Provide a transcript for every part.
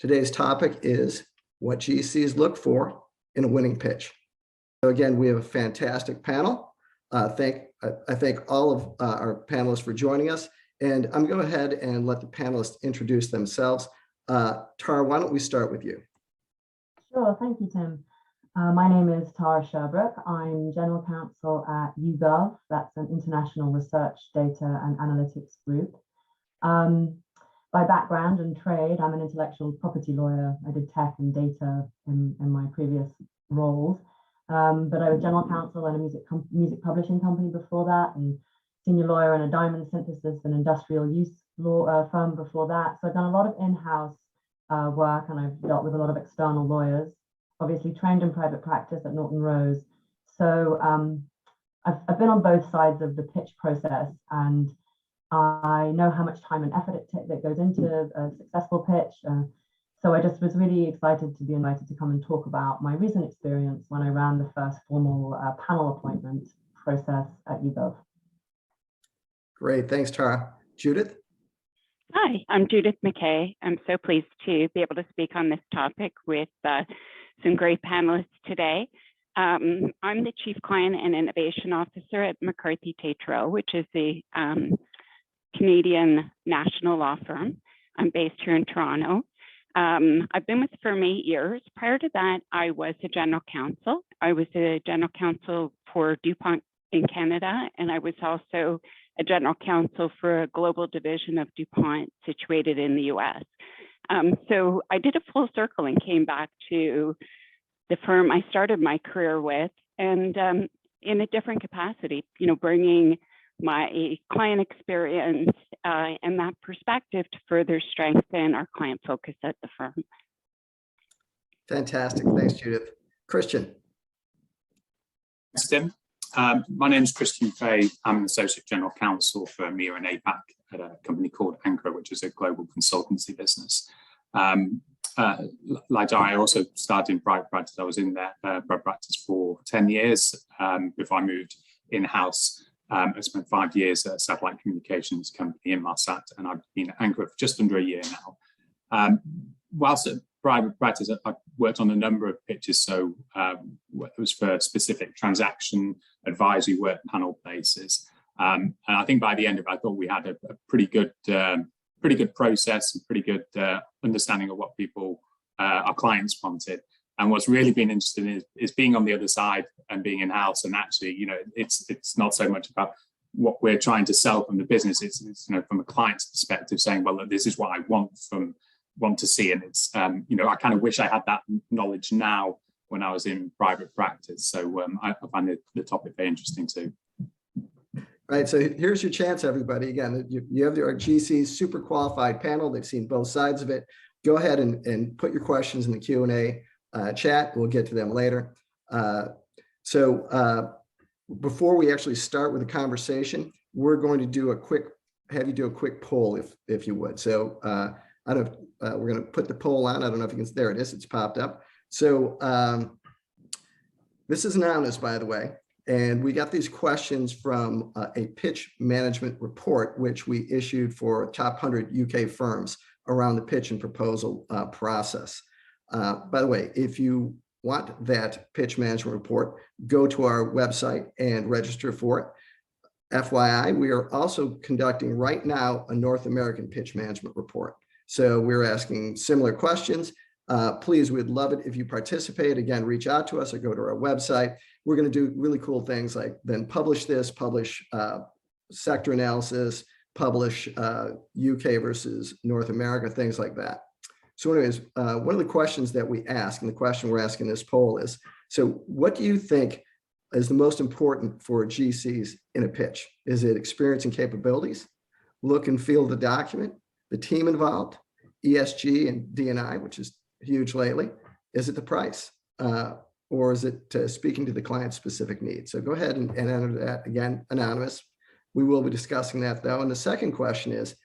Today's topic is what GCs look for in a winning pitch. So again, we have a fantastic panel. I thank all of our panelists for joining us. And I'm going to go ahead and let the panelists introduce themselves. Tara, why don't we start with you? Sure, thank you, Tim. My name is Tara Sherbrooke. I'm General Counsel at YouGov. That's an international research, data and analytics group. By background and trade, I'm an intellectual property lawyer. I did tech and data in my previous roles, but I was general counsel at a music publishing company before that, and senior lawyer in a diamond synthesis and industrial use law firm before that. So I've done a lot of in-house work, and I've dealt with a lot of external lawyers. Obviously trained in private practice at Norton Rose. So I've been on both sides of the pitch process, and I know how much time and effort that goes into a successful pitch. So I just was really excited to be invited to come and talk about my recent experience when I ran the first formal panel appointment process at YouGov. Great, thanks, Tara. Judith? Hi, I'm Judith McKay. I'm so pleased to be able to speak on this topic with some great panelists today. I'm the Chief Client and Innovation Officer at McCarthy Tétrault, which is the Canadian national law firm. I'm based here in Toronto. I've been with the firm 8 years. Prior to that, I was a general counsel. I was a general counsel for DuPont in Canada, and I was also a general counsel for a global division of DuPont situated in the US. So I did a full circle and came back to the firm I started my career with, and in a different capacity, bringing my client experience and that perspective to further strengthen our client focus at the firm. Fantastic, thanks, Judith. Christian. Thanks, Tim. My name is Christian Fay. I'm an Associate General Counsel for EMEA and APAC at a company called Ankara, which is a global consultancy business. Like I also started in private practice. I was in there private practice for 10 years before I moved in-house. I spent 5 years at a satellite communications company in Inmarsat, and I've been at Ankara for just under a year now. Whilst at private practice, I worked on a number of pitches, so it was for specific transaction advisory work panel basis. And I think by the end of it, I thought we had a pretty good process and pretty good understanding of what our clients wanted. And what's really been interesting is being on the other side and being in-house. And actually, it's not so much about what we're trying to sell from the business. It's from a client's perspective, saying, well, look, this is what I want to see. And it's, I kind of wish I had that knowledge now when I was in private practice. So I find the topic very interesting too. Right, so here's your chance, everybody. Again, you have our GC's super qualified panel. They've seen both sides of it. Go ahead and put your questions in the Q&A chat. We'll get to them later. So before we actually start with the conversation, we're going to have you do a quick poll, if you would. So we're going to put the poll on. I don't know if you can. There it is. It's popped up. So this is anonymous, by the way. And we got these questions from a pitch management report, which we issued for top 100 UK firms around the pitch and proposal process. By the way, if you want that pitch management report, go to our website and register for it. FYI, we are also conducting right now a North American pitch management report. So we're asking similar questions. Please, we'd love it if you participate. Again, reach out to us or go to our website. We're going to do really cool things like then publish sector analysis, publish UK versus North America, things like that. So anyways, one of the questions that we ask, and the question we're asking this poll is, so what do you think is the most important for GCs in a pitch? Is it experience and capabilities, look and feel the document, the team involved, ESG and D&I, which is huge lately? Is it the price? Or is it speaking to the client's specific needs? So go ahead and enter that. Again, anonymous. We will be discussing that though. And the second question is,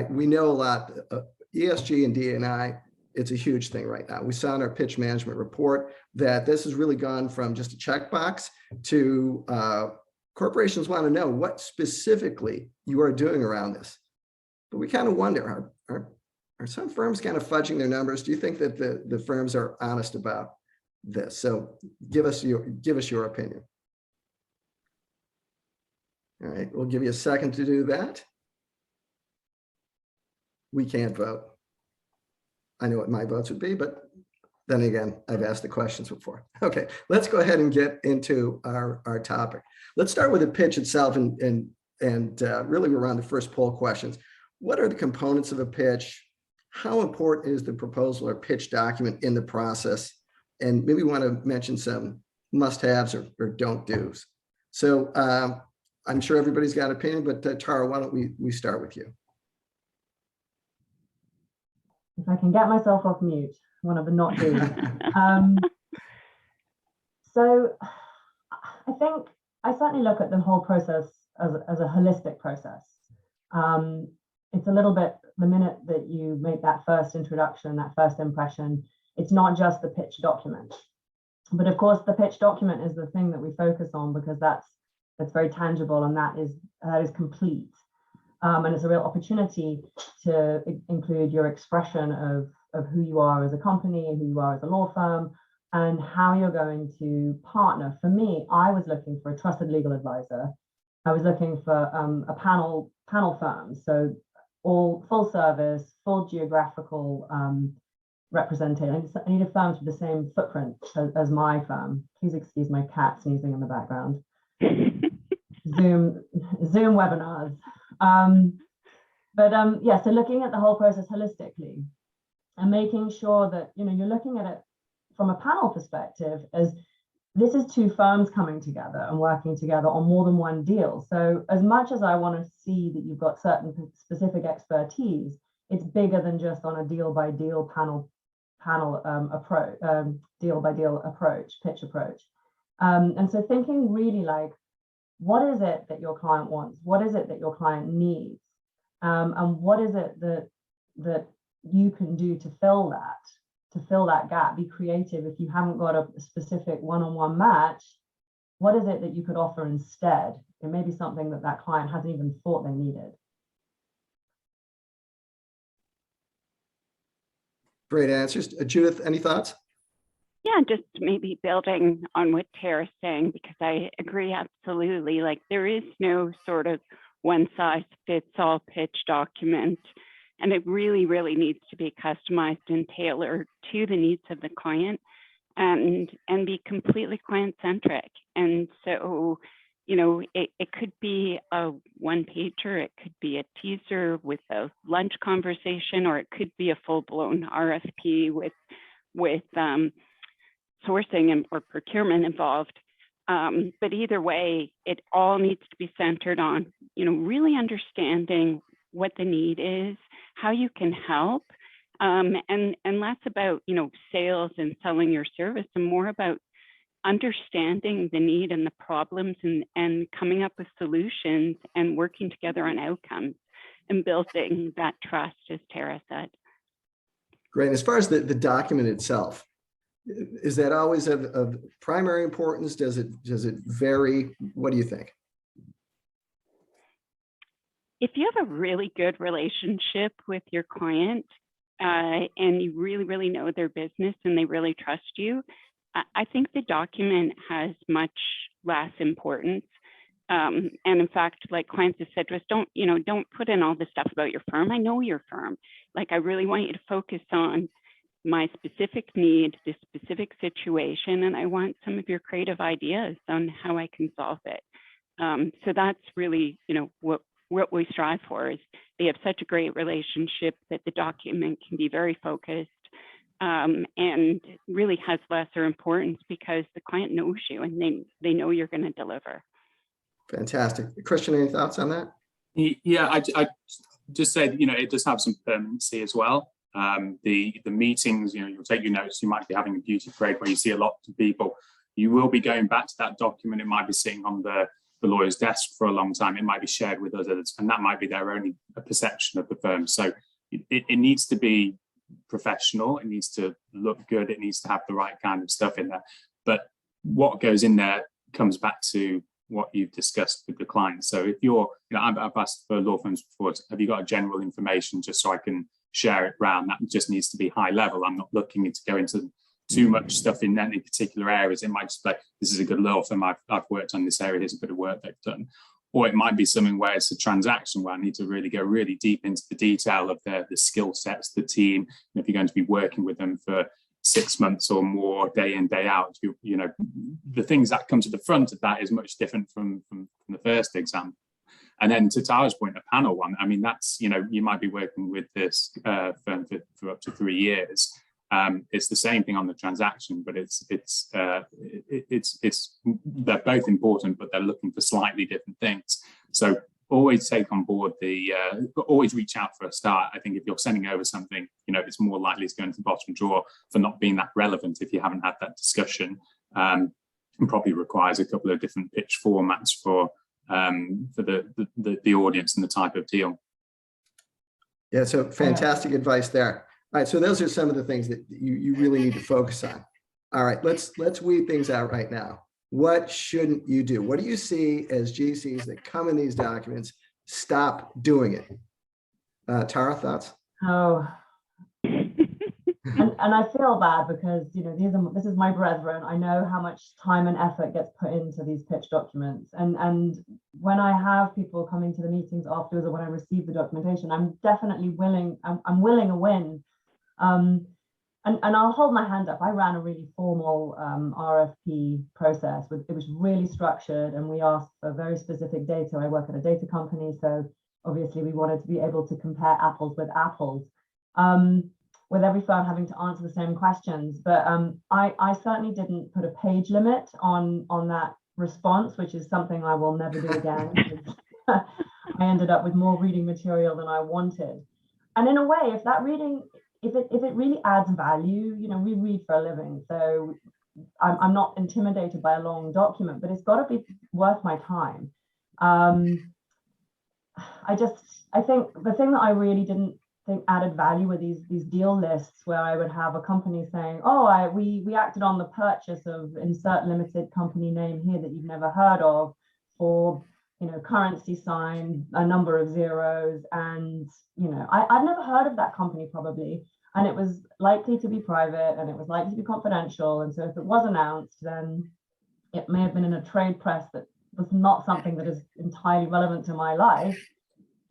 we know a lot, ESG and D&I, it's a huge thing right now. We saw in our pitch management report that this has really gone from just a checkbox to corporations want to know what specifically you are doing around this. But we kind of wonder, are are some firms kind of fudging their numbers? Do you think that the firms are honest about this? So give us your opinion. All right, we'll give you a second to do that. We can't vote. I know what my votes would be, but then again, I've asked the questions before. Okay, let's go ahead and get into our topic. Let's start with the pitch itself and really we're on the first poll questions. What are the components of a pitch? How important is the proposal or pitch document in the process? And maybe we want to mention some must-haves or don't do's. So I'm sure everybody's got an opinion, but Tara, why don't we start with you? If I can get myself off mute, one of the not do's. So I think I certainly look at the whole process as a holistic process. It's a little bit, the minute that you make that first introduction, that first impression, it's not just the pitch document. But of course, the pitch document is the thing that we focus on because that's very tangible and that is complete. And it's a real opportunity to include your expression of who you are as a company, who you are as a law firm, and how you're going to partner. For me, I was looking for a trusted legal advisor. I was looking for a panel firm, so all full service, full geographical representation. I need a firm with the same footprint as my firm. Please excuse my cat sneezing in the background. Zoom webinars. Yeah, so looking at the whole process holistically and making sure that you're looking at it from a panel perspective as this is two firms coming together and working together on more than one deal. So as much as I want to see that you've got certain specific expertise, it's bigger than just on a deal by deal panel approach, deal by deal approach, pitch approach. And so thinking really like, what is it that your client wants? What is it that your client needs? And what is it that you can do to fill that gap? Be creative. If you haven't got a specific one-on-one match, what is it that you could offer instead? It may be something that client hasn't even thought they needed. Great answers. Judith, any thoughts? Yeah, just maybe building on what Tara's saying, because I agree absolutely. Like there is no sort of one size fits all pitch document, and it really, really needs to be customized and tailored to the needs of the client and be completely client centric. And so, it could be a one pager, it could be a teaser with a lunch conversation, or it could be a full blown RFP with sourcing or procurement involved. But either way, it all needs to be centered on, really understanding what the need is, how you can help, and less about, sales and selling your service, and more about understanding the need and the problems and coming up with solutions and working together on outcomes and building that trust, as Tara said. Great. As far as the document itself, is that always of primary importance? Does it vary? What do you think? If you have a really good relationship with your client and you really, really know their business and they really trust you, I think the document has much less importance. And in fact, like clients have said to us, don't put in all this stuff about your firm. I know your firm. Like, I really want you to focus on my specific need, this specific situation, and I want some of your creative ideas on how I can solve it. So that's really, what we strive for is they have such a great relationship that the document can be very focused and really has lesser importance because the client knows you and they know you're going to deliver. Fantastic. Christian, any thoughts on that? Yeah, I just said, it does have some permanency as well. The meetings, you'll take your notes, you might be having a beauty parade where you see a lot of people. You will be going back to that document. It might be sitting on the lawyer's desk for a long time. It might be shared with others, and that might be their only perception of the firm. So it needs to be professional. It needs to look good. It needs to have the right kind of stuff in there. But what goes in there comes back to what you've discussed with the client. So if you're, I've asked for law firms before, have you got a general information just so I can share it around. That just needs to be high level. I'm not looking to go into too much stuff in any particular areas. It might just be like, this is a good law firm, I've worked on this area, here's a bit of work they've done. Or it might be something where it's a transaction where I need to really go really deep into the detail of the skill sets, the team. And if you're going to be working with them for 6 months or more, day in, day out, you know, the things that come to the front of that is much different from the first example. And then to Tara's point, a panel one, I mean, that's, you know, you might be working with this firm for up to 3 years. It's the same thing on the transaction, but they're both important, but they're looking for slightly different things. So always take on board always reach out for a start. I think if you're sending over something, you know, it's more likely to go into the bottom drawer for not being that relevant if you haven't had that discussion, and probably requires a couple of different pitch formats for the audience and the type of deal. Yeah, so fantastic advice there. All right, so those are some of the things that you really need to focus on. All right, let's weed things out right now. What shouldn't you do? What do you see as GCs that come in these documents? Stop doing it. Tara, thoughts? Oh, and I feel bad because, you know, this is my brethren. I know how much time and effort gets put into these pitch documents. And when I have people come into the meetings afterwards or when I receive the documentation, I'm definitely willing, I'm willing a win. And I'll hold my hand up. I ran a really formal RFP process. It was really structured and we asked for very specific data. I work at a data company, so obviously we wanted to be able to compare apples with apples, with every firm having to answer the same questions. But I certainly didn't put a page limit on that response, which is something I will never do again. I ended up with more reading material than I wanted. And in a way, if that reading, if it really adds value, you know, we read for a living, so I'm not intimidated by a long document, but it's got to be worth my time. I think the thing that I really didn't think added value were these deal lists where I would have a company saying, oh, we acted on the purchase of insert limited company name here that you've never heard of for, you know, currency sign, a number of zeros. And, you know, I'd never heard of that company probably. And it was likely to be private and it was likely to be confidential. And so if it was announced, then it may have been in a trade press that was not something that is entirely relevant to my life.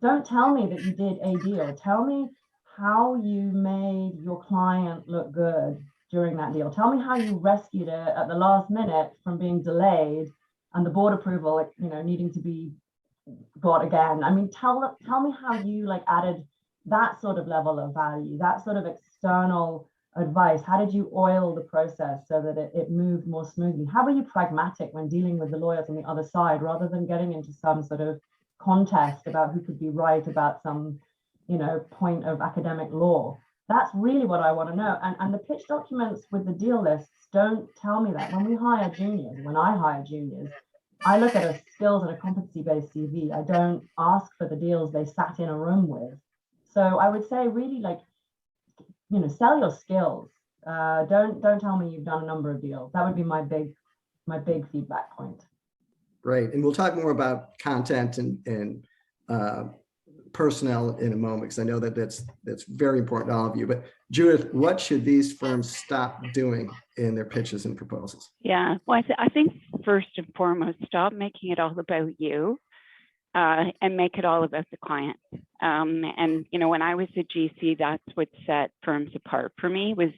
Don't tell me that you did a deal. Tell me how you made your client look good during that deal. Tell me how you rescued it at the last minute from being delayed and the board approval, you know, needing to be got again. I mean, tell me how you like added that sort of level of value, that sort of external advice. How did you oil the process so that it moved more smoothly? How were you pragmatic when dealing with the lawyers on the other side rather than getting into some sort of contest about who could be right about some, you know, point of academic law? That's really what I want to know. And the pitch documents with the deal lists don't tell me that. When we hire juniors, when I hire juniors, I look at a skills and a competency-based CV. I don't ask for the deals they sat in a room with. So I would say really, like, you know, sell your skills. Don't tell me you've done a number of deals. That would be my big feedback point. Right. And we'll talk more about content and personnel in a moment, because I know that that's very important to all of you. But Judith, what should these firms stop doing in their pitches and proposals? Yeah, well, I think first and foremost, stop making it all about you and make it all about the client. And, you know, when I was a GC, that's what set firms apart for me was,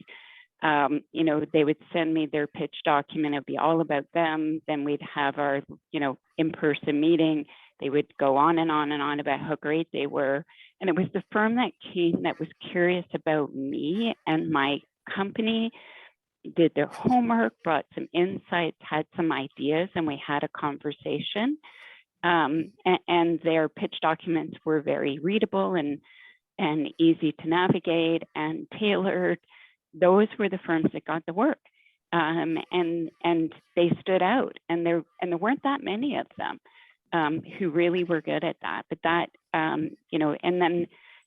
you know, they would send me their pitch document. It'd be all about them. Then we'd have our, you know, in-person meeting. They would go on and on and on about how great they were. And it was the firm that came that was curious about me and my company, did their homework, brought some insights, had some ideas, and we had a conversation. And their pitch documents were very readable and easy to navigate and tailored. Those were the firms that got the work, and they stood out. And there weren't that many of them who really were good at that. But that, you know, and then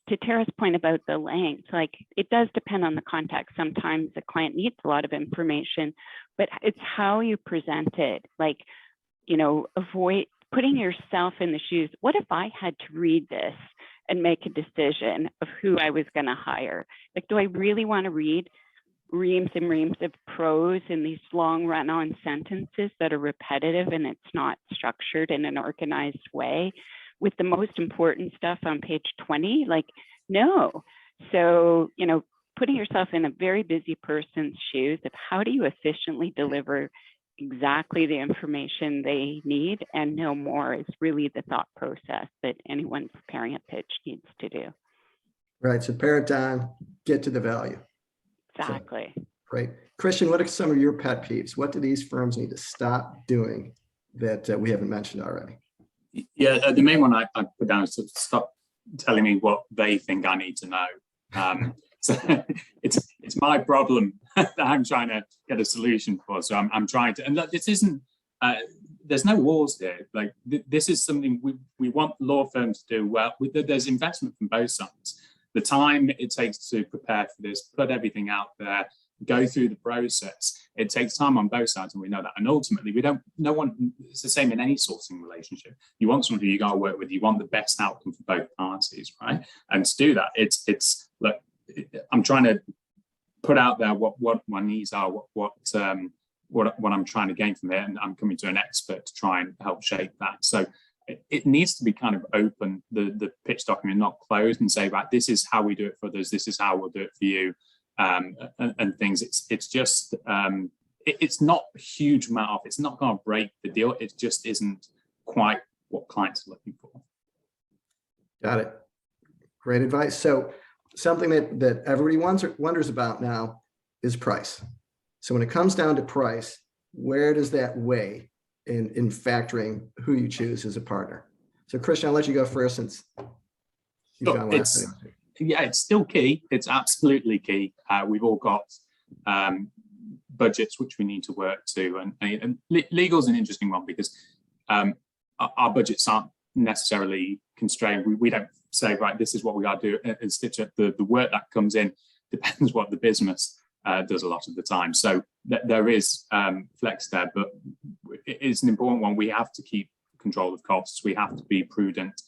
to Tara's point about the length, like it does depend on the context. Sometimes the client needs a lot of information, but it's how you present it. Like, you know, avoid putting yourself in the shoes. What if I had to read this and make a decision of who I was going to hire. Like, do I really want to read reams and reams of prose in these long run-on sentences that are repetitive and it's not structured in an organized way with the most important stuff on page 20? Like, no. So, you know, putting yourself in a very busy person's shoes of how do you efficiently deliver exactly the information they need and no more is really the thought process that anyone preparing a pitch needs to do. Right. So pare it down, get to the value. Exactly. So, great. Christian, what are some of your pet peeves? What do these firms need to stop doing that we haven't mentioned already? Yeah, the main one I put down is to stop telling me what they think I need to know. So it's my problem that I'm trying to get a solution for. So I'm trying to, and look, this isn't, there's no wars here. Like this is something we want law firms to do well. There's investment from both sides. The time it takes to prepare for this, put everything out there, go through the process. It takes time on both sides, and we know that. And ultimately, no one, it's the same in any sourcing relationship. You want someone who you got to work with, you want the best outcome for both parties, right? And to do that, it's look, I'm trying to put out there what my needs are, what I'm trying to gain from it, and I'm coming to an expert to try and help shape that. So it needs to be kind of open, the pitch document, not closed and say, right, this is how we do it for others, this is how we'll do it for you. And things. It's just it's not a huge amount of. It's not going to break the deal. It just isn't quite what clients are looking for. Got it. Great advice. So something that everybody wonders about now is price. So when it comes down to price, where does that weigh in factoring who you choose as a partner? So Christian, I'll let you go first since you found last. Yeah, it's still key. It's absolutely key. We've all got budgets which we need to work to, and legal is an interesting one because our budgets aren't necessarily constrained. We don't say, right, this is what we got to do and stitch up. The work that comes in depends what the business does a lot of the time. So there is flex there, but it is an important one. We have to keep control of costs. We have to be prudent.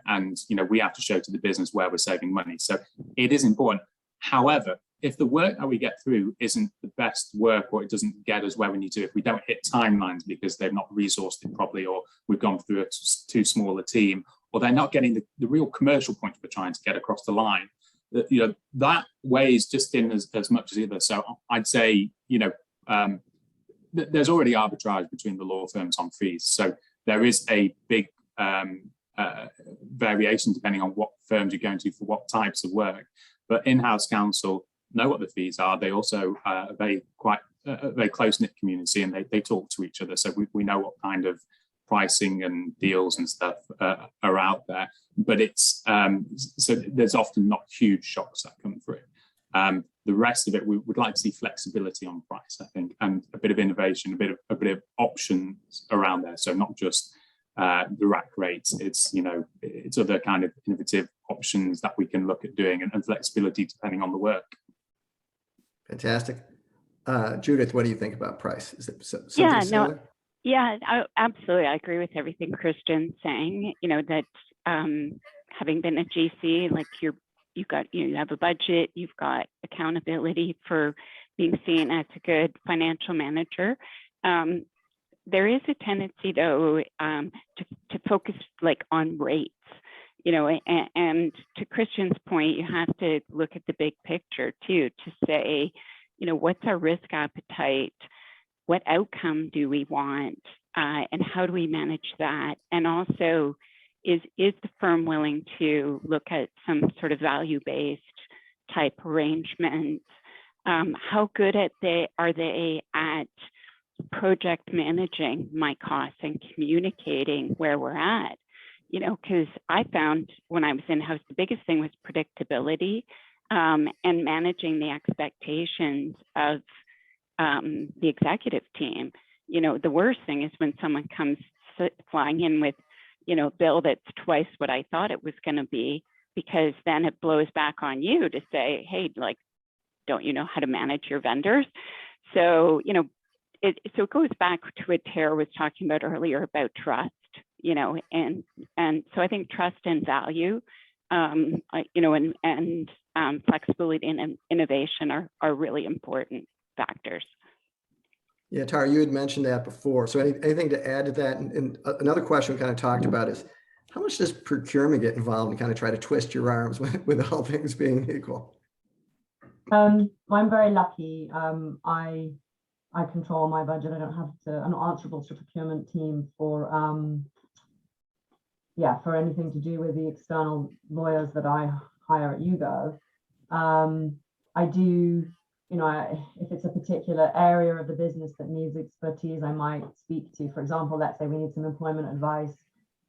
And we have to show to the business where we're saving money. So it is important. However, if the work that we get through isn't the best work, or it doesn't get us where we need to, if we don't hit timelines because they've not resourced it properly, or we've gone through too small a team, or they're not getting the real commercial points we're trying to get across the line, that weighs just in as much as the other. So I'd say, there's already arbitrage between the law firms on fees. So there is a big variation depending on what firms you're going to for what types of work. But in-house counsel know what the fees are. They also are a very close-knit community, and they talk to each other. So we know what kind of pricing and deals and stuff are out there. But it's so there's often not huge shocks that come through. The rest of it, we would like to see flexibility on price, I think, and a bit of innovation, a bit of options around there. So not just the rack rates, it's other kind of innovative options that we can look at doing, and flexibility depending on the work. Fantastic. Judith, what do you think about price? Is it something similar? Absolutely. I agree with everything Christian's saying. That having been a GC, like you have a budget, you've got accountability for being seen as a good financial manager. There is a tendency, though, to focus on rates, and to Christian's point, you have to look at the big picture too, to say, what's our risk appetite? What outcome do we want? And how do we manage that? And also, is the firm willing to look at some sort of value-based type arrangement? How good are they at project managing my costs and communicating where we're at? Because I found when I was in-house, the biggest thing was predictability and managing the expectations of the executive team. The worst thing is when someone comes flying in with, a bill that's twice what I thought it was going to be, because then it blows back on you to say, hey, don't you know how to manage your vendors? So, so it goes back to what Tara was talking about earlier about trust, and so I think trust and value and flexibility and innovation are really important factors. Yeah, Tara, you had mentioned that before. So anything to add to that? And another question we kind of talked about is how much does procurement get involved and kind of try to twist your arms with all things being equal? I'm very lucky. I control my budget. I don't have to, I'm not answerable to the procurement team for anything to do with the external lawyers that I hire at YouGov. I do, if it's a particular area of the business that needs expertise, I might speak to, for example, let's say we need some employment advice,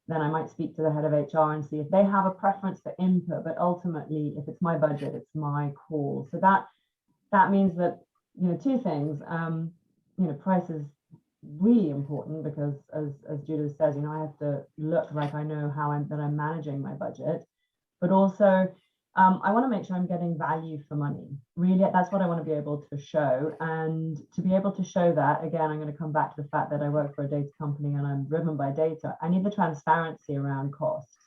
then I might speak to the head of HR and see if they have a preference for input, but ultimately, if it's my budget, it's my call. So that means that, two things, price is really important because as Judith says, I have to look like I know that I'm managing my budget, but also I want to make sure I'm getting value for money. Really, that's what I want to be able to show. And to be able to show that, again, I'm going to come back to the fact that I work for a data company and I'm driven by data. I need the transparency around costs.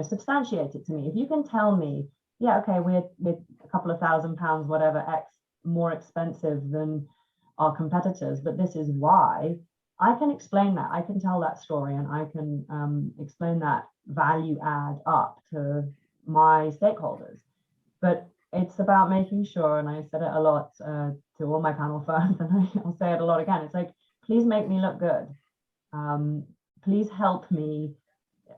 Substantiate it to me. If you can tell me, yeah, okay, we're a couple of £1,000, whatever, X more expensive than our competitors, but this is why, I can explain that. I can tell that story and I can explain that value add up to my stakeholders. But it's about making sure, and I said it a lot to all my panel firms, and I'll say it a lot again, it's like, please make me look good. Please help me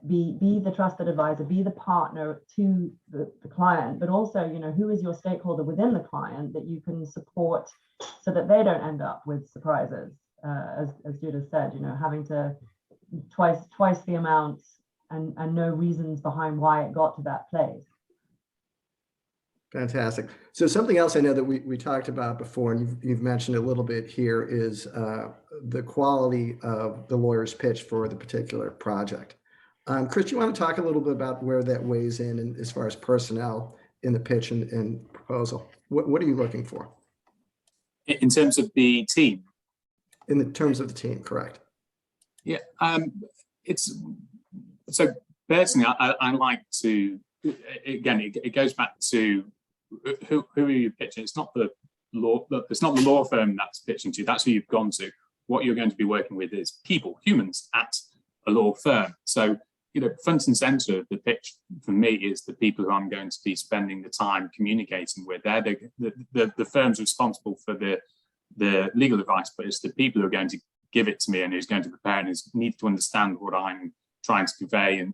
be the trusted advisor, be the partner to the client, but also, who is your stakeholder within the client that you can support so that they don't end up with surprises, as Judith said, having to twice the amount and no reasons behind why it got to that place. Fantastic. So something else I know that we talked about before, and you've mentioned a little bit here, is the quality of the lawyer's pitch for the particular project. Chris, do you want to talk a little bit about where that weighs in and as far as personnel in the pitch and proposal? What are you looking for? In terms of the team? In the terms of the team, correct. Yeah, so personally, I like to, again, it goes back to who are you pitching? It's not the law firm that's pitching to, that's who you've gone to. What you're going to be working with is people, humans at a law firm. So, front and center of the pitch for me is the people who I'm going to be spending the time communicating with. They're the firm's responsible for the legal advice, but it's the people who are going to give it to me and who's going to prepare and need to understand what I'm trying to convey and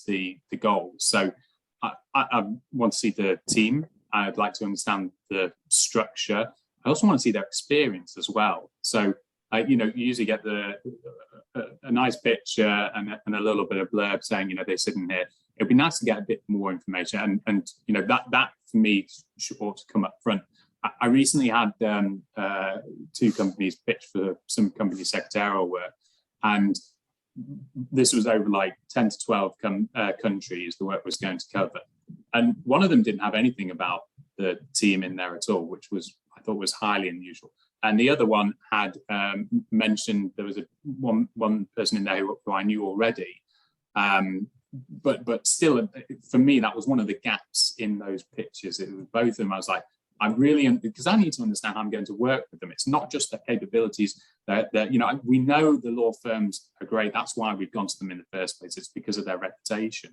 the goals. So I want to see the team. I'd like to understand the structure. I also want to see their experience as well. So you usually get a nice picture and a little bit of blurb saying, they're sitting here. It'd be nice to get a bit more information, and that for me ought to come up front. I recently had two companies pitch for some company secretarial work, and this was over like 10 to 12 countries the work was going to cover, and one of them didn't have anything about the team in there at all, which I thought was highly unusual. And the other one had mentioned there was one person in there who I knew already, but still, for me, that was one of the gaps in those pitches. It was both of them. I was like, because I need to understand how I'm going to work with them. It's not just their capabilities. We know the law firms are great. That's why we've gone to them in the first place. It's because of their reputation.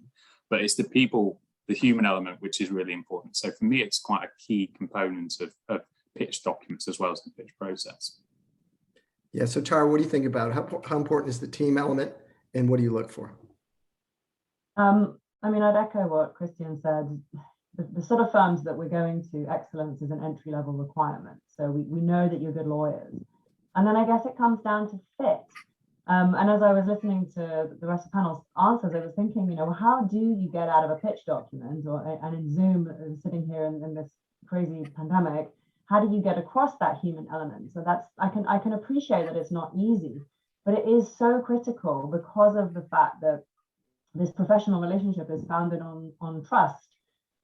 But it's the people, the human element, which is really important. So for me, it's quite a key component of pitch documents as well as the pitch process. Yeah. So Tara, what do you think about how important is the team element, and what do you look for? I'd echo what Christian said. The sort of firms that we're going to, excellence is an entry-level requirement. So we know that you're good lawyers. And then I guess it comes down to fit. And as I was listening to the rest of the panel's answers, I was thinking, how do you get out of a pitch document and in Zoom, sitting here in this crazy pandemic, how do you get across that human element? So I can appreciate that it's not easy, but it is so critical because of the fact that this professional relationship is founded on trust.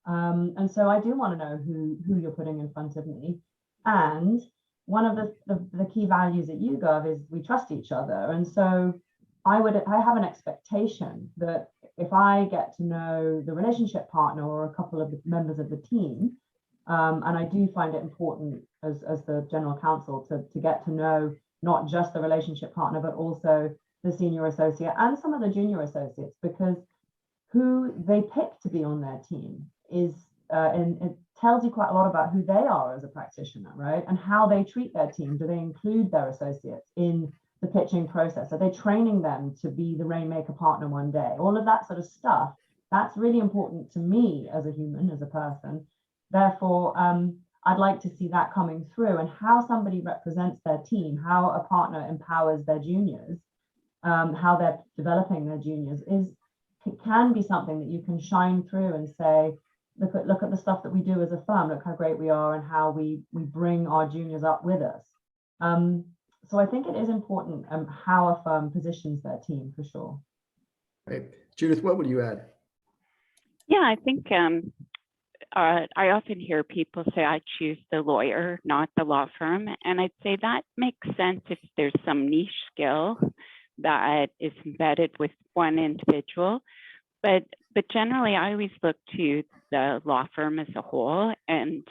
And so I do want to know who you're putting in front of me. And one of the key values at YouGov is we trust each other. And so I have an expectation that if I get to know the relationship partner or a couple of the members of the team, and I do find it important as the general counsel to get to know not just the relationship partner, but also the senior associate and some of the junior associates, because who they pick to be on their team is, and it tells you quite a lot about who they are as a practitioner, right? And how they treat their team. Do they include their associates in the pitching process? Are they training them to be the Rainmaker partner one day? All of that sort of stuff, that's really important to me as a human, as a person. Therefore, I'd like to see that coming through, and how somebody represents their team, how a partner empowers their juniors, how they're developing their juniors can be something that you can shine through and say, look at the stuff that we do as a firm, look how great we are and how we bring our juniors up with us. So I think it is important how a firm positions their team, for sure. Right. Judith, what would you add? Yeah, I think I often hear people say, I choose the lawyer, not the law firm. And I'd say that makes sense if there's some niche skill that is embedded with one individual. But generally, I always look to the law firm as a whole. And,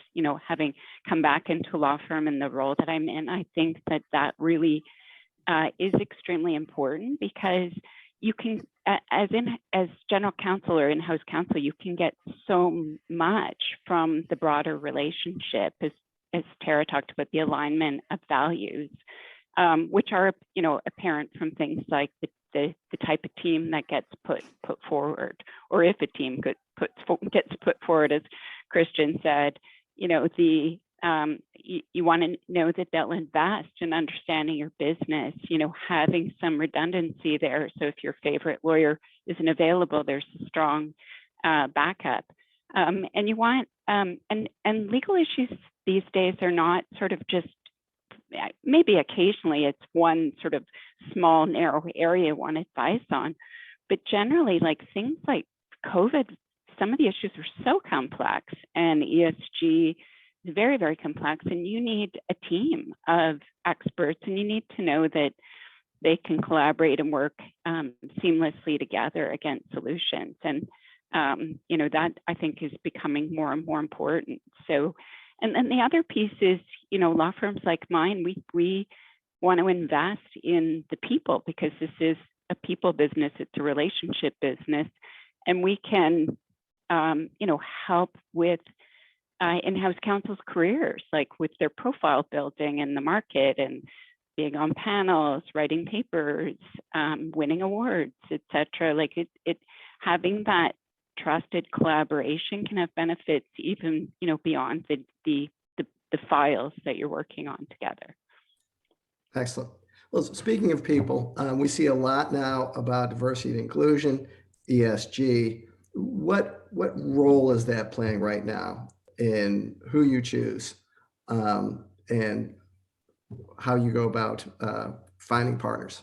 having come back into a law firm in the role that I'm in, I think that really is extremely important, because you can, as general counsel or in-house counsel, you can get so much from the broader relationship, as Tara talked about, the alignment of values, which are, apparent from things like the type of team that gets put forward, or if a team gets put forward, as Christian said, you want to know that they'll invest in understanding your business, having some redundancy there. So if your favorite lawyer isn't available, there's a strong backup. And you want, and legal issues these days are not sort of just, maybe occasionally it's one sort of small, narrow area one advice on, but generally, like things like COVID, some of the issues are so complex, and ESG is very, very complex, and you need a team of experts, and you need to know that they can collaborate and work seamlessly together against solutions. And, that I think is becoming more and more important. So, and then the other piece is, law firms like mine, we want to invest in the people, because this is a people business, it's a relationship business, and we can, help with in-house counsel's careers, like with their profile building in the market and being on panels, writing papers, winning awards, etc. Like it having that trusted collaboration can have benefits even, beyond the files that you're working on together. Excellent. Well, speaking of people, we see a lot now about diversity and inclusion, ESG. What role is that playing right now in who you choose and how you go about finding partners?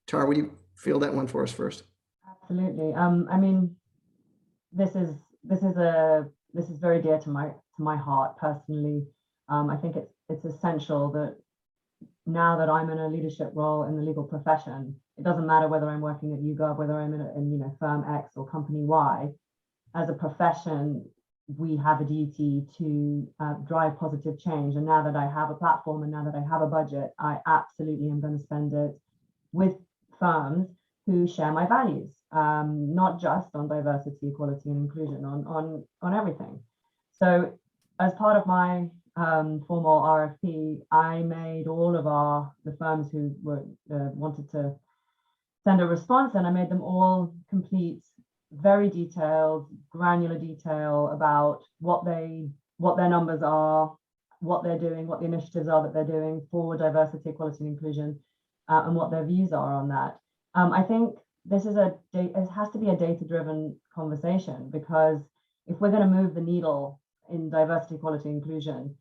Tara, will you field that one for us first? Absolutely. I mean, this is very dear to my heart personally. I think it's essential that now that I'm in a leadership role in the legal profession, it doesn't matter whether I'm working at YouGov, whether I'm in firm X or company Y. As a profession, we have a duty to drive positive change. And now that I have a platform and now that I have a budget, I absolutely am going to spend it with firms who share my values, not just on diversity, equality, and inclusion, on everything. So as part of my formal RFP, I made all of the firms who wanted to send a response, and I made them all complete very detailed, granular detail about what their numbers are, what they're doing, what the initiatives are that they're doing for diversity, equality, and inclusion, and what their views are on that. I think it has to be a data-driven conversation, because if we're going to move the needle in diversity, equality, and inclusion,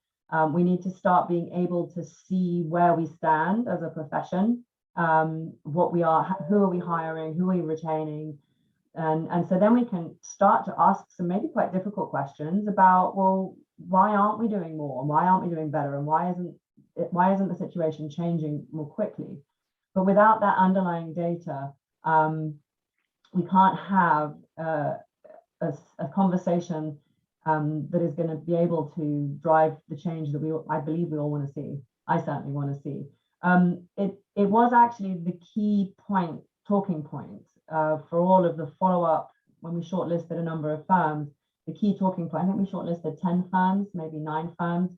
we need to start being able to see where we stand as a profession, what we are, who are we hiring, who are we retaining, and so then we can start to ask some maybe quite difficult questions about, well, why aren't we doing more, and why aren't we doing better, and why isn't the situation changing more quickly? But without that underlying data, we can't have a conversation that is going to be able to drive the change that I believe we all want to see. I certainly want to see. It was actually the key point, talking point for all of the follow-up when we shortlisted a number of firms. The key talking point, I think we shortlisted 10 firms, maybe 9 firms.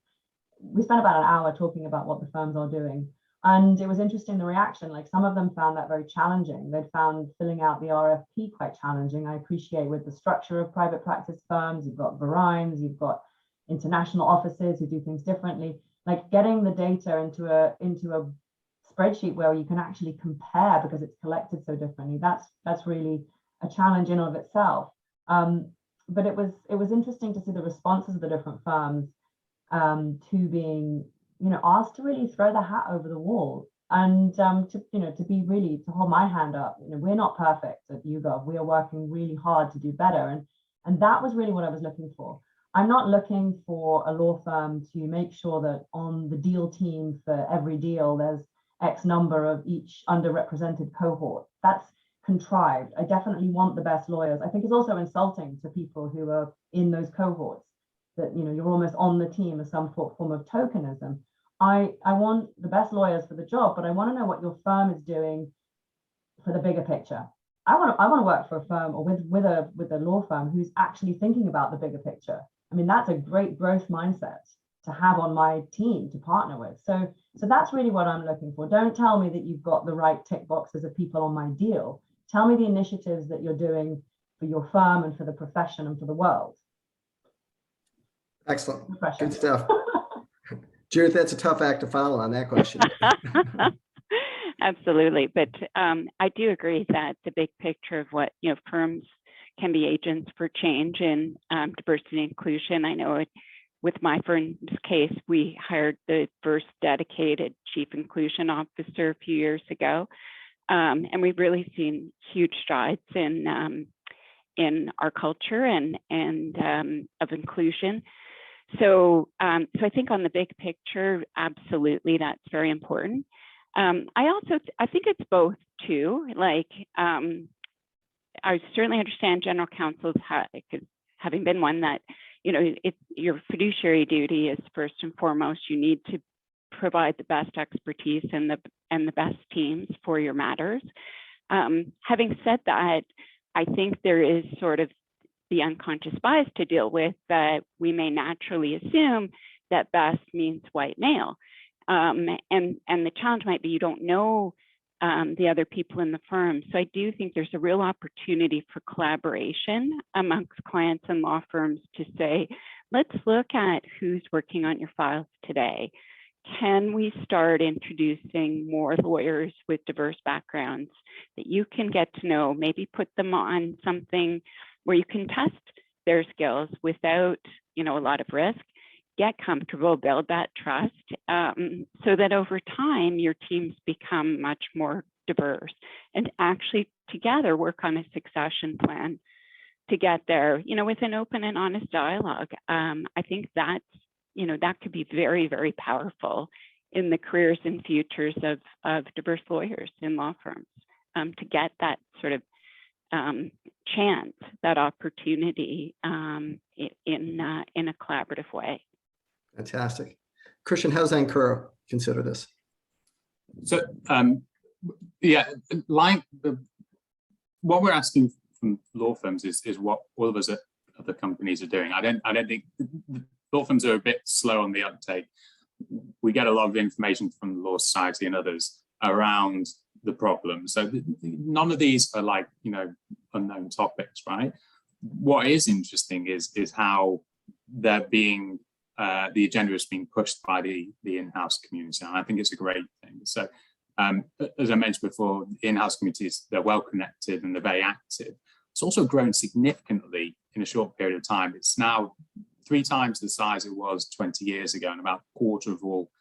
We spent about an hour talking about what the firms are doing. And it was interesting, the reaction, like some of them found that very challenging. They'd found filling out the RFP quite challenging. I appreciate with the structure of private practice firms, you've got Vereins, you've got international offices who do things differently. Like getting the data into a spreadsheet where you can actually compare because it's collected so differently. That's really a challenge in of itself. But it was interesting to see the responses of the different firms to being, asked to really throw the hat over the wall and to hold my hand up. We're not perfect at YouGov. We are working really hard to do better, and that was really what I was looking for. I'm not looking for a law firm to make sure that on the deal team for every deal there's X number of each underrepresented cohort. That's contrived. I definitely want the best lawyers. I think it's also insulting to people who are in those cohorts that you're almost on the team as some form of tokenism. I want the best lawyers for the job, but I want to know what your firm is doing for the bigger picture. I want to work for a firm or with a law firm who's actually thinking about the bigger picture. I mean, that's a great growth mindset to have on my team to partner with. So that's really what I'm looking for. Don't tell me that you've got the right tick boxes of people on my deal. Tell me the initiatives that you're doing for your firm and for the profession and for the world. Excellent. Good stuff. Judith, that's a tough act to follow on that question. Absolutely. But I do agree that the big picture of what, firms can be agents for change in diversity and inclusion. I know with my firm's case, we hired the first dedicated chief inclusion officer a few years ago. And we've really seen huge strides in our culture and of inclusion. So I think on the big picture, absolutely, that's very important. I think it's both too. Like I certainly understand general counsel's having been one that, your fiduciary duty is first and foremost. You need to provide the best expertise and the best teams for your matters. Having said that, I think there is sort of the unconscious bias to deal with that we may naturally assume that best means white male. And the challenge might be you don't know the other people in the firm. So I do think there's a real opportunity for collaboration amongst clients and law firms to say, let's look at who's working on your files today. Can we start introducing more lawyers with diverse backgrounds that you can get to know, maybe put them on something where you can test their skills without, a lot of risk, get comfortable, build that trust, so that over time your teams become much more diverse and actually together work on a succession plan to get there, with an open and honest dialogue. I think that's, that could be very, very powerful in the careers and futures of diverse lawyers in law firms, to get that sort of chance, that opportunity in a collaborative way. Fantastic. Christian, how does Ankura consider this? So, what we're asking from law firms is what all of us at other companies are doing. I don't think law firms are a bit slow on the uptake. We get a lot of information from the Law Society and others around the problem. So none of these are like, unknown topics, right? What is interesting is how they're being, the agenda is being pushed by the in-house community. And I think it's a great thing. So as I mentioned before, the in-house communities, they're well connected and they're very active. It's also grown significantly in a short period of time. It's now 3 times the size it was 20 years ago, and about a quarter of all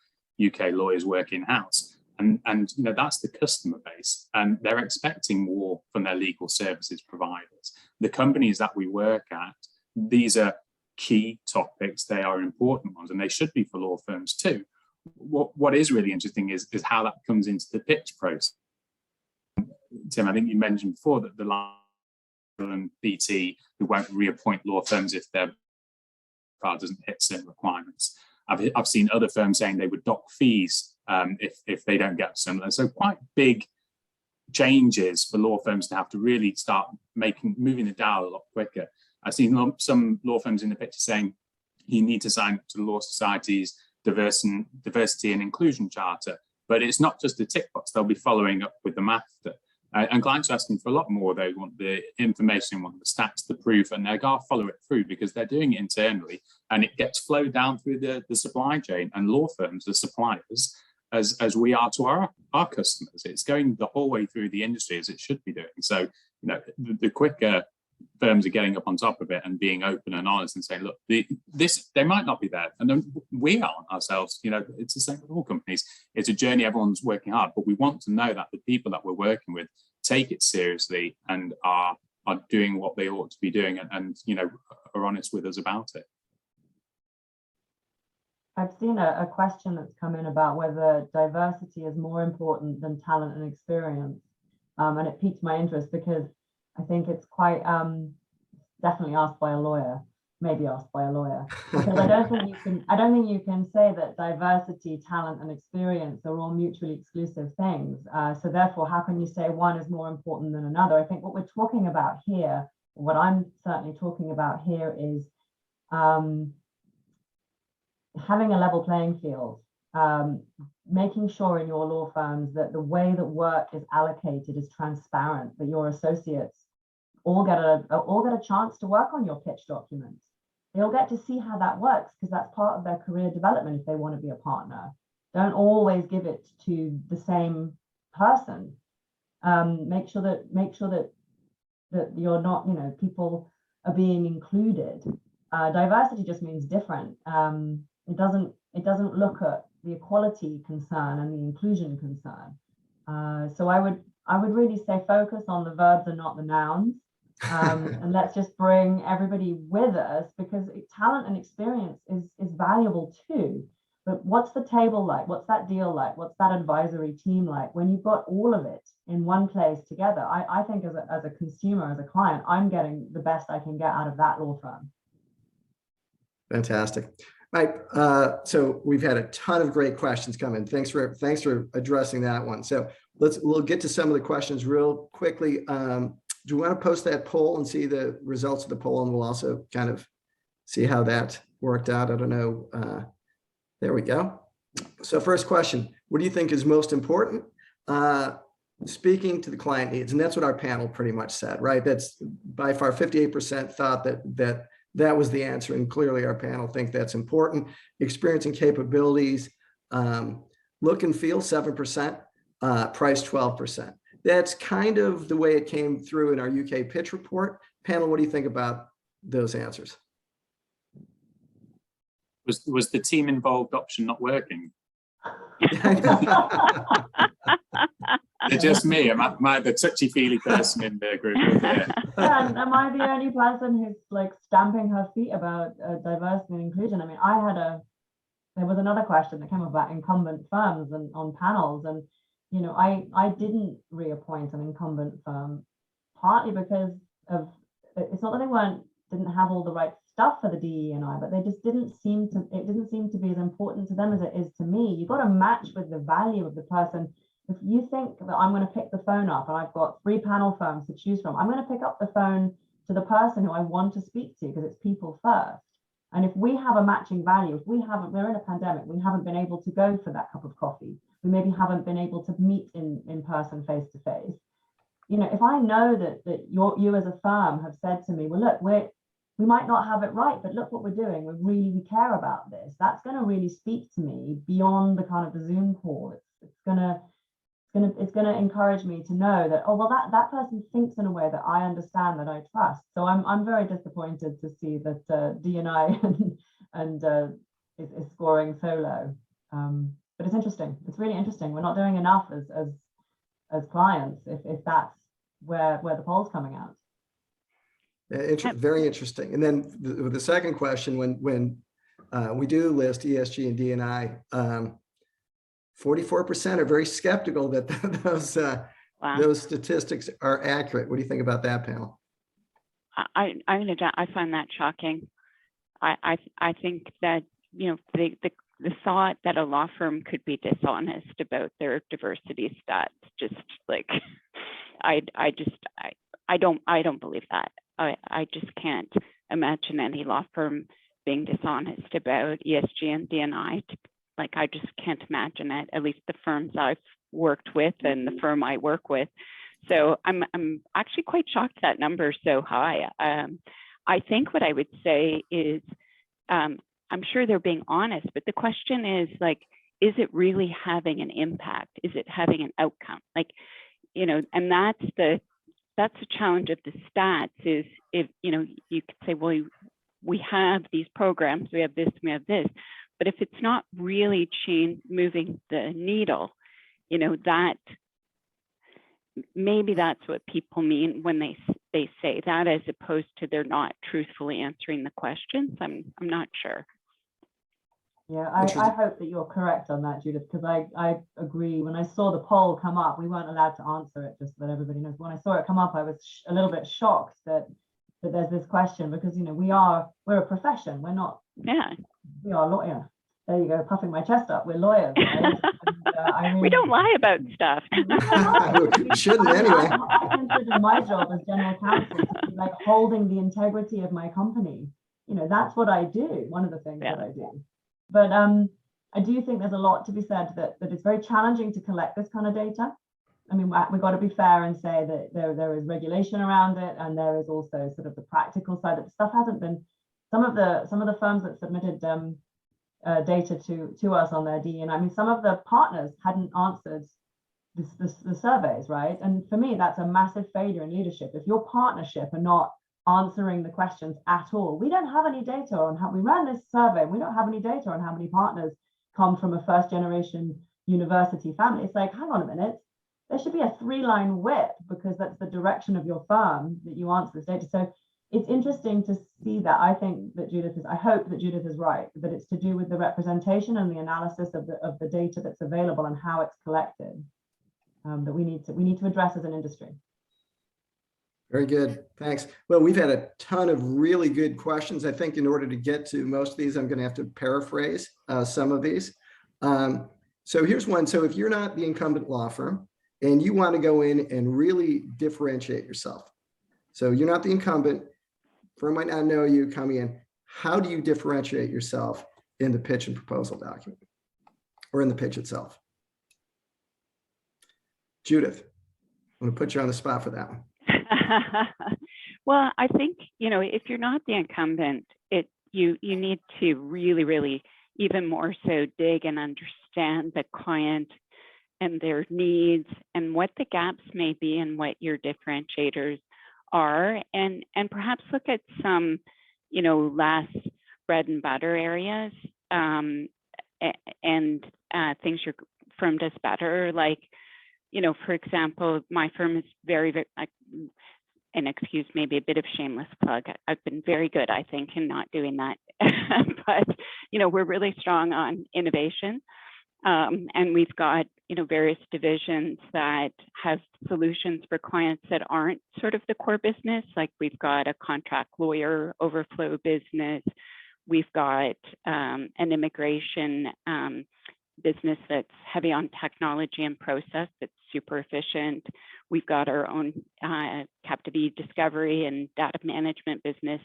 UK lawyers work in-house. And that's the customer base, and they're expecting more from their legal services providers. The companies that we work at, these are key topics, they are important ones, and they should be for law firms too. What is really interesting is how that comes into the pitch process. Tim, I think you mentioned before that the and BT, who won't reappoint law firms if their bar doesn't hit certain requirements. I've seen other firms saying they would dock fees if they don't get similar. So quite big changes for law firms to have to really start moving the dial a lot quicker. I've seen some law firms in the picture saying you need to sign up to the Law Society's diversity and inclusion charter, but it's not just a tick box. They'll be following up with the math. And clients are asking for a lot more. They want the information, want the stats, the proof, and they're going to follow it through because they're doing it internally, and it gets flowed down through the supply chain. And law firms are suppliers, as we are to our customers. It's going the whole way through the industry as it should be doing. So, the quicker firms are getting up on top of it and being open and honest and saying, look, they might not be there, and then we aren't ourselves. It's the same with all companies. It's a journey. Everyone's working hard, but we want to know that the people that we're working with take it seriously and are doing what they ought to be doing, and are honest with us about it. I've seen a question that's come in about whether diversity is more important than talent and experience, and it piqued my interest because I think it's quite definitely asked by a lawyer, maybe asked by a lawyer, because I don't think you can say that diversity, talent, and experience are all mutually exclusive things. So therefore, how can you say one is more important than another? I think what we're talking about here, what I'm certainly talking about here, is having a level playing field, making sure in your law firms that the way that work is allocated is transparent, that your associates all get a chance to work on your pitch documents. They'll get to see how that works because that's part of their career development if they want to be a partner. Don't always give it to the same person. Make sure that you're not, people are being included. Diversity just means different. It doesn't look at the equality concern and the inclusion concern. So I would really say focus on the verbs and not the nouns. And let's just bring everybody with us, because talent and experience is valuable too. But what's the table like? What's that deal like? What's that advisory team like? When you've got all of it in one place together, I think as a consumer, as a client, I'm getting the best I can get out of that law firm. Fantastic. All right. So we've had a ton of great questions come in. Thanks for addressing that one. So we'll get to some of the questions real quickly. Do you want to post that poll and see the results of the poll, and we'll also kind of see how that worked out? I don't know. There we go. So first question, what do you think is most important? Speaking to the client needs, and that's what our panel pretty much said, right? That's by far 58% thought that was the answer, and clearly our panel think that's important. Experience and capabilities, look and feel 7%, price 12%. That's kind of the way it came through in our UK pitch report. Panel, what do you think about those answers? Was the team involved option not working? It's just me. Am I the touchy-feely person in the group? Yeah. Am I the only person who's like stamping her feet about diversity and inclusion? I mean, there was another question that came about incumbent firms and on panels, and I didn't reappoint an incumbent firm, partly because of, it's not that they didn't have all the right stuff for the DE&I, but they just it didn't seem to be as important to them as it is to me. You've got to match with the value of the person. If you think that I'm going to pick the phone up and I've got 3 panel firms to choose from, I'm going to pick up the phone to the person who I want to speak to, because it's people first. And if we have a matching value, we're in a pandemic, we haven't been able to go for that cup of coffee. We maybe haven't been able to meet in person, face to face. If I know that you as a firm have said to me, well, look, we might not have it right, but look what we're doing. We care about this. That's going to really speak to me beyond the kind of the Zoom call. It's going to encourage me to know that, oh, well, that person thinks in a way that I understand, that I trust. So I'm very disappointed to see that D&I is scoring so low. But it's interesting. It's really interesting. We're not doing enough as clients if that's where the poll's coming out. Very interesting. And then the second question, when we do list ESG and D&I, 44% are very skeptical that those statistics are accurate. What do you think about that, panel? I find that shocking. I think that, you know, the thought that a law firm could be dishonest about their diversity stats, just like, I don't believe that. I just can't imagine any law firm being dishonest about ESG and D&I. Like, I just can't imagine it, at least the firms I've worked with and the firm I work with. So I'm actually quite shocked that number is so high. I think what I would say is, I'm sure they're being honest, but the question is, like, is it really having an impact? Is it having an outcome? Like, you know, and that's the challenge of the stats is, if, you know, you could say, well, we have these programs, we have this, we have this, but if it's not really moving the needle, you know, that maybe that's what people mean when they say that, as opposed to they're not truthfully answering the questions. I'm not sure. Yeah, I hope that you're correct on that, Judith, because I agree. When I saw the poll come up, we weren't allowed to answer it, just so that everybody knows. When I saw it come up, I was a little bit shocked that there's this question, because, you know, we're a profession. We're not. Yeah. We are lawyers. There you go, puffing my chest up. We're lawyers, right? And, we don't lie about stuff. We shouldn't anyway. I consider my job as general counsel to be like holding the integrity of my company. You know, that's what I do. One of the things that I do. But I do think there's a lot to be said that it's very challenging to collect this kind of data. I mean, we've got to be fair and say that there is regulation around it, and there is also sort of the practical side that stuff hasn't been. Some of the firms that submitted data to us on their DE, and I mean, some of the partners hadn't answered the surveys, right? And for me, that's a massive failure in leadership. If your partnership are not answering the questions at all, we don't have any data on how we ran this survey. We don't have any data on how many partners come from a first generation university family. It's like, hang on a minute, there should be a 3-line whip, because that's the direction of your firm that you answer this data. So it's interesting to see that. I think that I hope that Judith is right, that it's to do with the representation and the analysis of the data that's available and how it's collected, that we need to address as an industry. Very good, thanks. Well, we've had a ton of really good questions. I think in order to get to most of these, I'm going to have to paraphrase some of these. So here's one. So if you're not the incumbent law firm and you want to go in and really differentiate yourself, so you're not the incumbent, firm might not know you coming in, how do you differentiate yourself in the pitch and proposal document or in the pitch itself? Judith, I'm going to put you on the spot for that one. Well, I think, you know, if you're not the incumbent, you need to really even more so dig and understand the client and their needs and what the gaps may be and what your differentiators are, and perhaps look at some, you know, less bread and butter areas and things your firm does better. Like, you know, for example, my firm is very and excuse maybe a bit of shameless plug, I've been very good, I think, in not doing that. But, you know, we're really strong on innovation. And we've got, you know, various divisions that have solutions for clients that aren't sort of the core business. Like, we've got a contract lawyer overflow business. We've got an immigration business that's heavy on technology and process, that's super efficient. We've got our own captive discovery and data management business,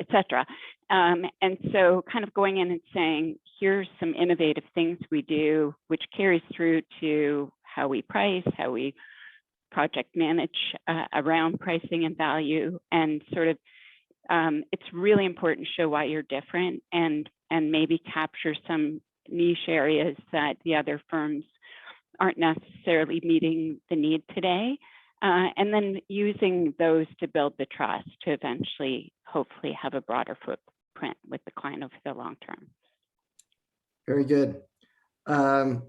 et cetera. And so kind of going in and saying, here's some innovative things we do, which carries through to how we price, how we project manage around pricing and value, and sort of it's really important to show why you're different and maybe capture some niche areas that the other firms aren't necessarily meeting the need today, and then using those to build the trust to eventually hopefully have a broader footprint with the client over the long term. Very good. All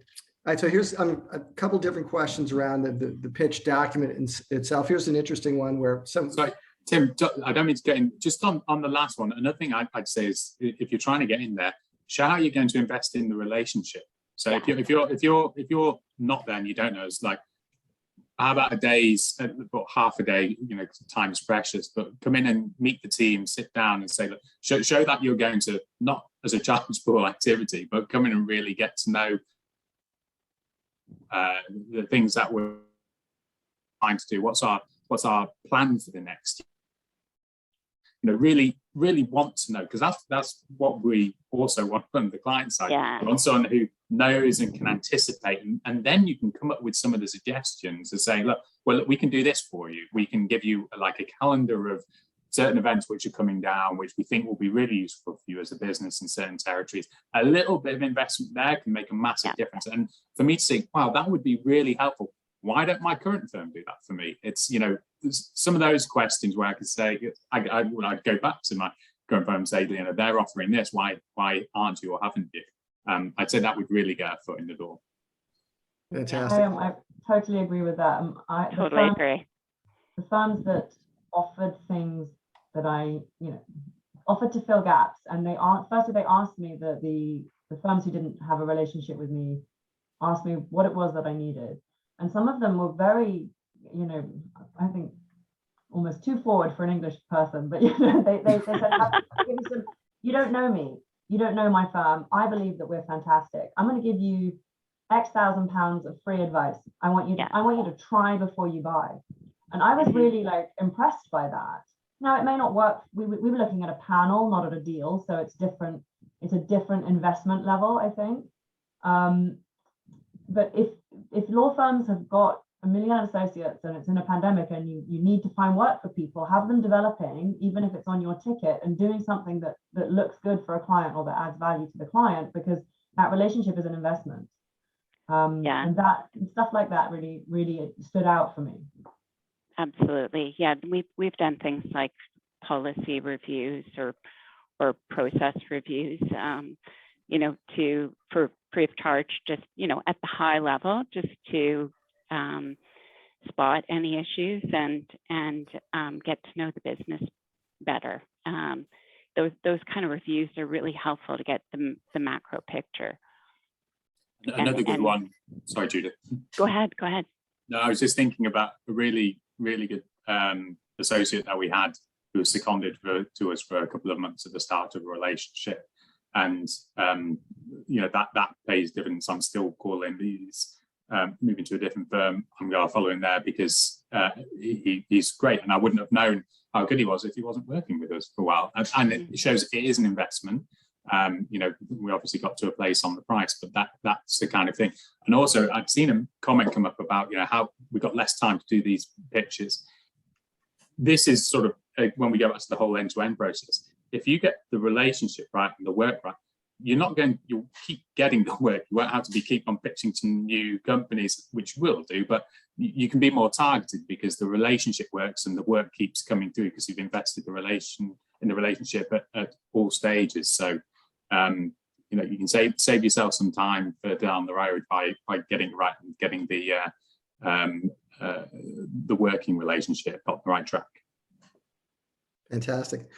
right, so here's a couple different questions around the pitch document itself. Here's an interesting one where Sorry, Tim, I don't mean to get in, just on the last one, another thing I'd say is, if you're trying to get in there, show how you're going to invest in the relationship. So if you're not there and you don't know, it's like, how about a day's, about half a day, you know, time is precious, but come in and meet the team, sit down and say, look, show that you're going to, not as a challenge pool activity, but come in and really get to know the things that we're trying to do. What's our plan for the next year? You know, really want to know, because that's what we also want from the client side. Yeah. We want someone who knows and can anticipate, and then you can come up with some of the suggestions to say, look, we can do this for you. We can give you like a calendar of certain events which are coming down, which we think will be really useful for you as a business in certain territories. A little bit of investment there can make a massive difference. And for me to say, wow, that would be really helpful. Why don't my current firm do that for me? It's, you know, some of those questions where I could say, I'd go back to my current firm and say, you know, they're offering this, why aren't you or haven't you? I'd say that would really get a foot in the door. Fantastic. I totally agree with that. Totally agree. The firms that offered things that I, you know, offered to fill gaps, and they asked me that the firms who didn't have a relationship with me asked me what it was that I needed. And some of them were very, you know, I think almost too forward for an English person, but you know, they said, you don't know me, you don't know my firm. I believe that we're fantastic. I'm going to give you X thousand pounds of free advice. I want you to try before you buy. And I was really like impressed by that. Now it may not work. We were looking at a panel, not at a deal, so it's different. It's a different investment level, I think. But if law firms have got 1 million associates and it's in a pandemic and you need to find work for people, have them developing, even if it's on your ticket, and doing something that looks good for a client or that adds value to the client, because that relationship is an investment. And that stuff like that really stood out for me. Absolutely. Yeah, we've done things like policy reviews or process reviews, you know, for free of charge, just, you know, at the high level, just to spot any issues and get to know the business better. Those kind of reviews are really helpful to get the macro picture. Another good one. Sorry, Judith. Go ahead. No, I was just thinking about a really good associate that we had who was seconded to us for a couple of months at the start of a relationship. And, you know, that pays dividends. I'm still calling these, moving to a different firm. I'm going to follow him there because he's great. And I wouldn't have known how good he was if he wasn't working with us for a while. And it shows it is an investment. You know, we obviously got to a place on the price, but that's the kind of thing. And also I've seen a comment come up about, you know, how we got less time to do these pitches. This is sort of when we go back to the whole end-to-end process. If you get the relationship right and the work right, you'll keep getting the work. You won't have to keep on pitching to new companies, which will do, but you can be more targeted because the relationship works and the work keeps coming through because you've invested in the relationship at all stages. So, you know, you can save yourself some time further down the road by getting it right and getting the working relationship on the right track. Fantastic.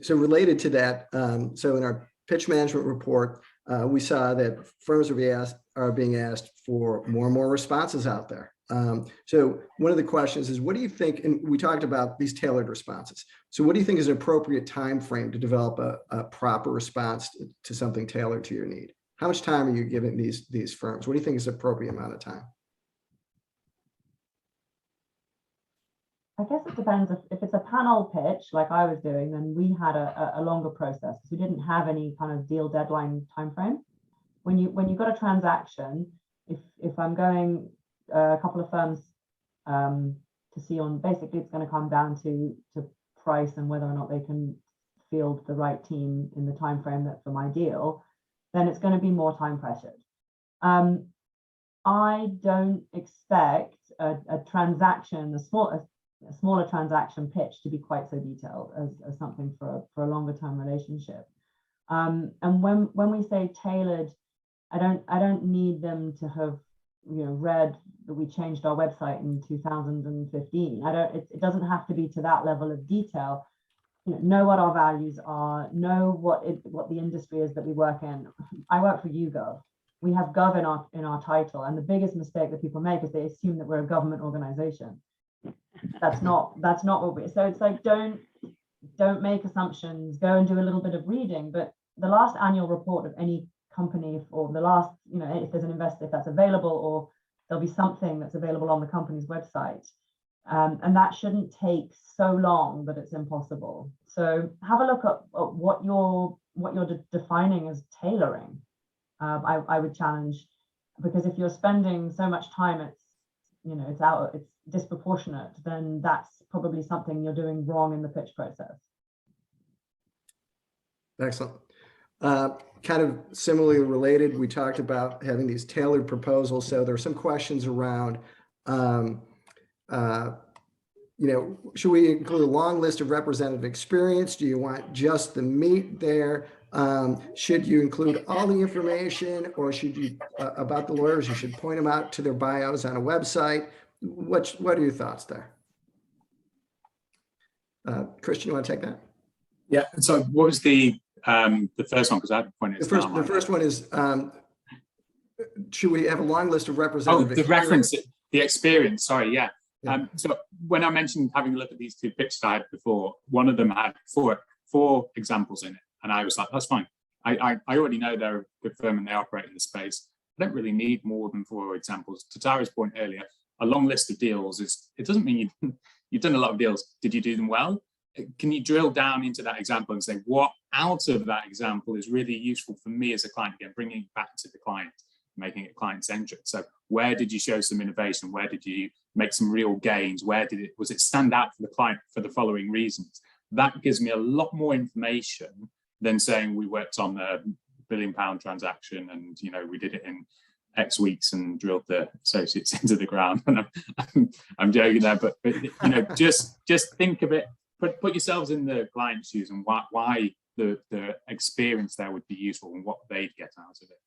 So related to that, so in our pitch management report, we saw that firms are being asked for more and more responses out there. So one of the questions is, what do you think, and we talked about these tailored responses. So what do you think is an appropriate time frame to develop a proper response to something tailored to your need? How much time are you giving these firms? What do you think is an appropriate amount of time? I guess it depends. If it's a panel pitch like I was doing, then we had a longer process because we didn't have any kind of deal deadline timeframe. When you got a transaction, if I'm going a couple of firms to see on, basically it's going to come down to price and whether or not they can field the right team in the time frame that for my deal, then it's going to be more time pressured. I don't expect a transaction, a smaller transaction pitch to be quite so detailed as something for a longer term relationship. And when we say tailored, I don't need them to have, you know, read that we changed our website in 2015. It doesn't have to be to that level of detail. You know what our values are, know what the industry is that we work in. I work for YouGov. we have gov in our title, and the biggest mistake that people make is they assume that we're a government organization. That's not what we. So it's like, don't make assumptions. Go and do a little bit of reading. But the last annual report of any company, or the last, if there's an investor, if that's available, or there'll be something that's available on the company's website. And that shouldn't take so long that it's impossible. So have a look at what you're defining as tailoring. I would challenge, because if you're spending so much time, it's disproportionate, then that's probably something you're doing wrong in the pitch process. Excellent. Kind of similarly related, we talked about having these tailored proposals. So there are some questions around, should we include a long list of representative experience? Do you want just the meat there? Should you include all the information, or should you, about the lawyers, you should point them out to their bios on a website? What are your thoughts there? Christian, you want to take that? Yeah. So what was the first one? Because I had pointed the first one is, should we have a long list of representative the reference, the experience, sorry, yeah. So when I mentioned having a look at these two pitches I had before, one of them had four examples in it. And I was like, that's fine. I already know they're a good firm and they operate in the space. I don't really need more than 4 examples. To Tara's point earlier, a long list of deals it doesn't mean you've done a lot of deals. Did you do them well? Can you drill down into that example and say what out of that example is really useful for me as a client? Again, bringing it back to the client, making it client-centric. So where did you show some innovation? Where did you make some real gains? Where was it stand out for the client for the following reasons? That gives me a lot more information than saying we worked on a £1 billion transaction and we did it in X weeks and drilled the associates into the ground. And I'm joking there, but just think of it. Put yourselves in the client's shoes and why the experience there would be useful and what they'd get out of it.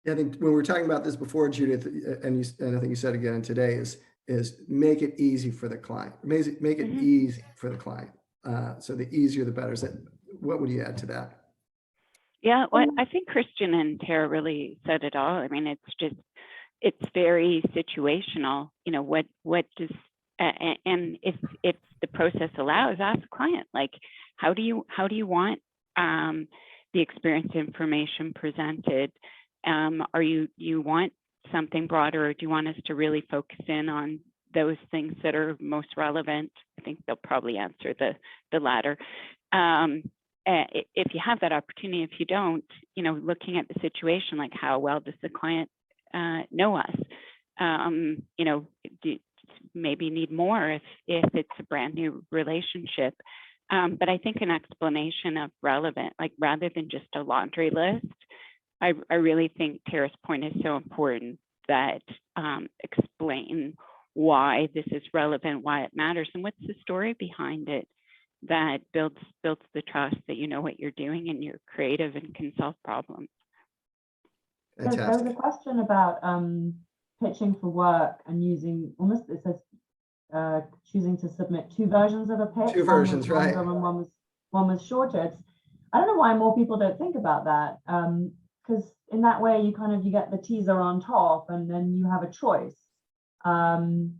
Yeah, I think when we were talking about this before, Judith, and I think you said again today, is make it easy for the client. Make it easy for the client. So the easier, the better. What would you add to that? Yeah, well, I think Christian and Tara really said it all. I mean, it's very situational. What does, and if the process allows, ask the client, like, how do you want the experience information presented? Are you want something broader, or do you want us to really focus in on those things that are most relevant? I think they'll probably answer the latter. If you have that opportunity, if you don't, looking at the situation, like how well does the client know us? Maybe need more if it's a brand new relationship. But I think an explanation of relevant, like rather than just a laundry list, I really think Tara's point is so important, that explain why this is relevant, why it matters, and what's the story behind it that builds the trust that you know what you're doing and you're creative and can solve problems. There was a question about pitching for work and using, almost, it says choosing to submit 2 versions of a pitch. 2 versions, right? One was shorter. I don't know why more people don't think about that, because in that way you get the teaser on top and then you have a choice. And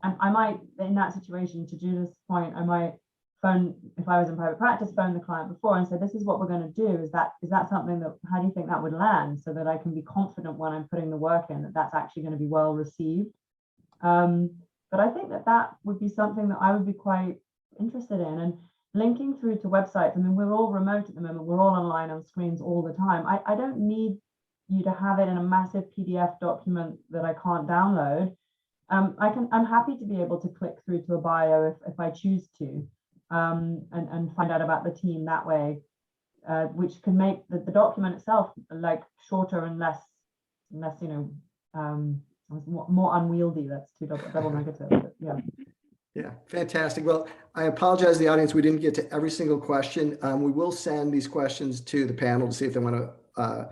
I might, in that situation, to Judith's point, I might phone, if I was in private practice, phone the client before and say, this is what we're going to do. Is that something that, how do you think that would land, so that I can be confident when I'm putting the work in that that's actually going to be well received. But I think that would be something that I would be quite interested in. And linking through to websites, I mean, we're all remote at the moment, we're all online on screens all the time. I don't need you to have it in a massive PDF document that I can't download. I'm happy to be able to click through to a bio if I choose to, and find out about the team that way, which can make the document itself like shorter and less more unwieldy. That's double negative, but yeah. Yeah, fantastic. Well, I apologize to the audience. We didn't get to every single question. We will send these questions to the panel to see if they want to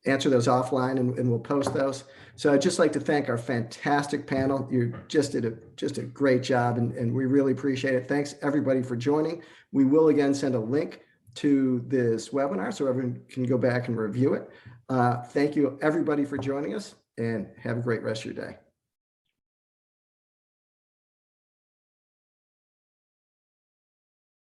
answer those offline, and we'll post those. So I'd just like to thank our fantastic panel. You just did a great job, and we really appreciate it. Thanks everybody for joining. We will again send a link to this webinar so everyone can go back and review it. Thank you, everybody, for joining us, and have a great rest of your day.